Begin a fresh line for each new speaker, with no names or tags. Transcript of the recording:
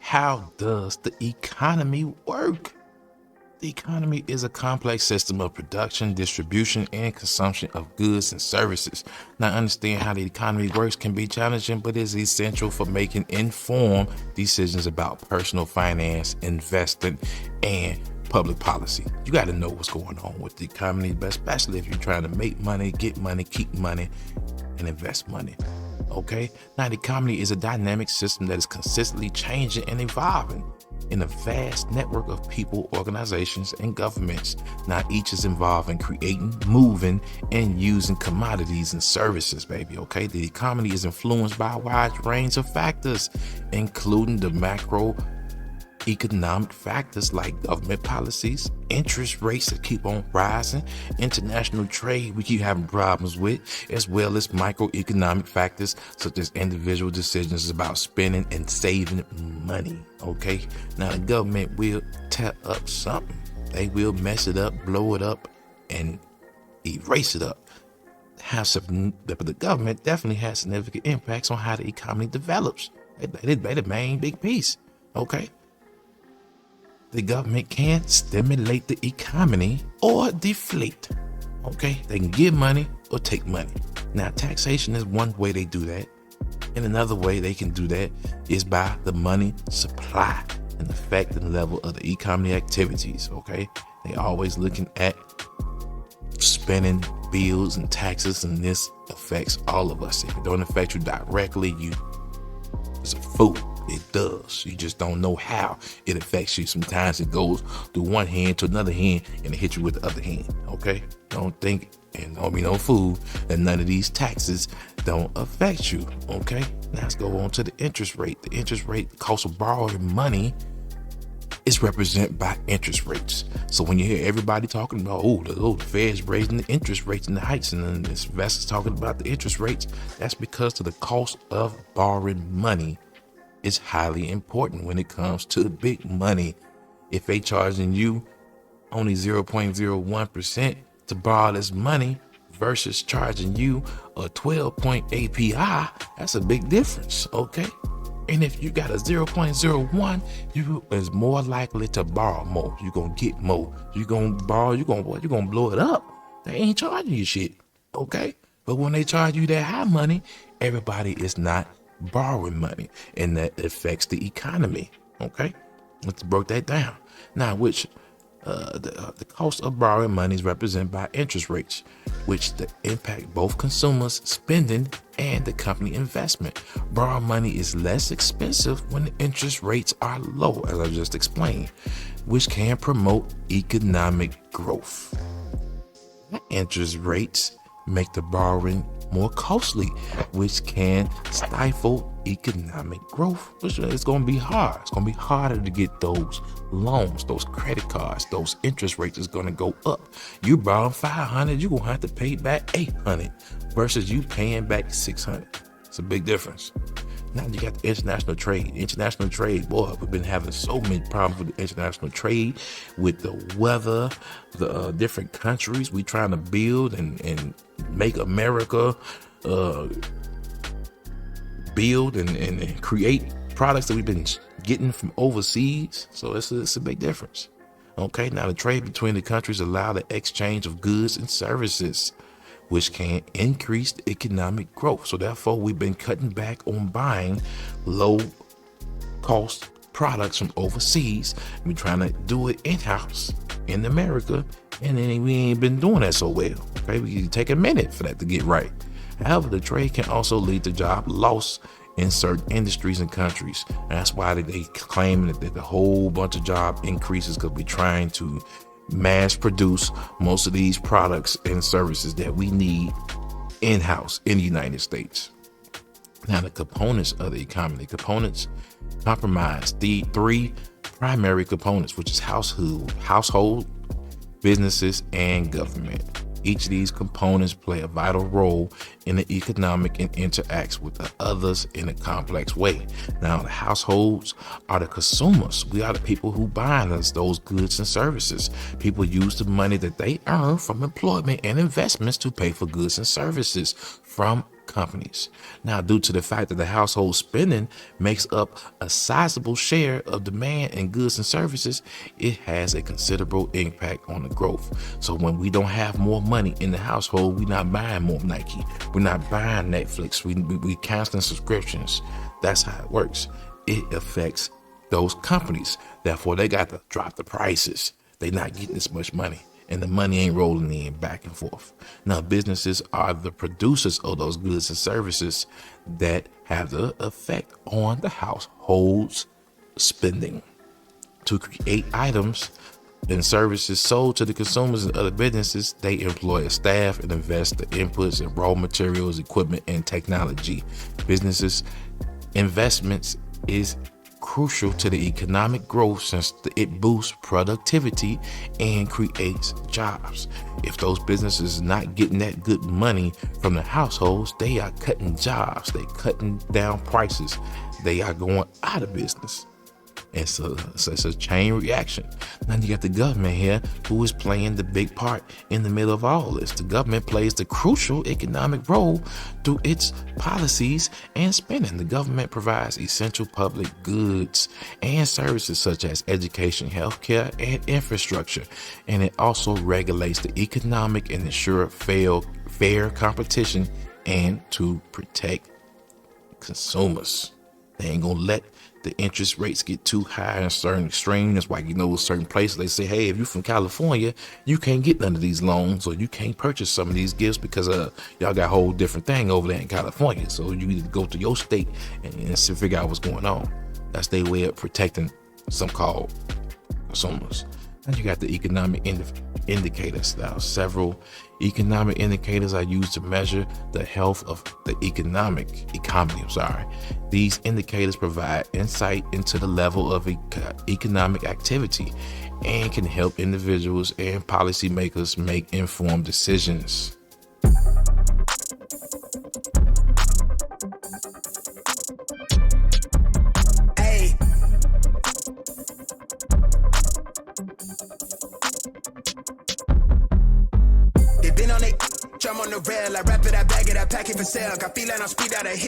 How does the economy work? The economy is a complex system of production, distribution, and consumption of goods and services. Now, understanding how the economy works can be challenging, but is essential for making informed decisions about personal finance, investing, and public policy. You got to know what's going on with the economy, but especially if you're trying to make money, get money, keep money, and invest money. Okay? Now, the economy is a dynamic system that is consistently changing and evolving in a vast network of people, organizations, and governments. Now, each is involved in creating, moving, and using commodities and services, baby. Okay? The economy is influenced by a wide range of factors, including the macroeconomic factors like government policies, interest rates that keep on rising, international trade we keep having problems with, as well as microeconomic factors such as individual decisions about spending and saving money. Okay, now the government will tear up something. They will mess it up, blow it up, and erase it up. The government definitely has significant impacts on how the economy develops. They're the main big piece. Okay. The government can stimulate the economy or deflate. Okay, they can give money or take money. Now, taxation is one way they do that. And another way they can do that is by the money supply and affecting the level of the economy activities. Okay, they always looking at spending bills and taxes, and this affects all of us. If it don't affect you directly, it's a fool. It does. You just don't know how it affects you. Sometimes it goes through one hand to another hand and it hits you with the other hand. Okay? Don't think, and don't be no fool, that none of these taxes don't affect you. Okay? Now let's go on to the interest rate. The interest rate, the cost of borrowing money, is represented by interest rates. So when you hear everybody talking about, the Fed's raising the interest rates and the hikes, and then this investors talking about the interest rates, that's because of the cost of borrowing money is highly important when it comes to the big money. If they charging you only 0.01% to borrow this money versus charging you a 12-point API, that's a big difference. Okay. And if you got a 0.01, you is more likely to borrow more. You're going to get more. You're going to borrow, you're going to blow it up. They ain't charging you shit. Okay. But when they charge you that high money, everybody is not borrowing money, and that affects the economy. Okay, let's break that down. Now, the cost of borrowing money is represented by interest rates, which impact both consumers' spending and the company investment. Borrowing money is less expensive when the interest rates are low, as I just explained, which can promote economic growth. Interest rates make the borrowing more costly, which can stifle economic growth, which is going to be hard. It's going to be harder to get those loans, those credit cards, those interest rates is going to go up. You borrowing $500, you're going to have to pay back $800 versus you paying back $600. It's a big difference. Now you got the international trade. International trade, boy, we've been having so many problems with the international trade, with the weather, the different countries we trying to build and make America build and create products that we've been getting from overseas. So it's a big difference. Okay, now the trade between the countries allow the exchange of goods and services, which can increase the economic growth. So therefore, we've been cutting back on buying low cost products from overseas. We're trying to do it in-house in America, and then we ain't been doing that so well. Okay, we can take a minute for that to get right. However, the trade can also lead to job loss in certain industries and countries. And that's why they claim that the whole bunch of job increases, because we're trying to mass produce most of these products and services that we need in-house in the United States. Now, the components of the economy. The components comprise the three primary components, which is household, businesses, and government. Each of these components play a vital role in the economic and interacts with the others in a complex way. Now, the households are the consumers. We are the people who buy us those goods and services. People use the money that they earn from employment and investments to pay for goods and services from companies. Now, due to the fact that the household spending makes up a sizable share of demand in goods and services, it has a considerable impact on the growth. So when we don't have more money in the household, we're not buying more Nike, we're not buying Netflix, we canceling subscriptions. That's how it works. It affects those companies. Therefore, they got to drop the prices. They're not getting this much money, and the money ain't rolling in back and forth. Now, businesses are the producers of those goods and services that have the effect on the household's spending. To create items and services sold to the consumers and other businesses, they employ a staff and invest the inputs in raw materials, equipment, and technology. Businesses' investments is crucial to the economic growth since it boosts productivity and creates jobs. If those businesses are not getting that good money from the households, they are cutting jobs, they cutting down prices, they are going out of business. And so it's a chain reaction. Now you got the government here who is playing the big part in the middle of all this. The government plays the crucial economic role through its policies and spending. The government provides essential public goods and services such as education, healthcare, and infrastructure. And it also regulates the economic and ensure fair competition and to protect consumers. They ain't gonna let the interest rates get too high in certain extremes. That's why, certain places they say, hey, if you're from California, you can't get none of these loans, or you can't purchase some of these gifts because y'all got a whole different thing over there in California. So you need to go to your state and figure out what's going on. That's their way of protecting some called consumers. And you got the economic indicators. Now, several economic indicators are used to measure the health of the economy. These indicators provide insight into the level of economic activity and can help individuals and policymakers make informed decisions.
They been on it, drum on the rail, I wrap it, I bag it, I pack it for sale. Got feeling, I speed out of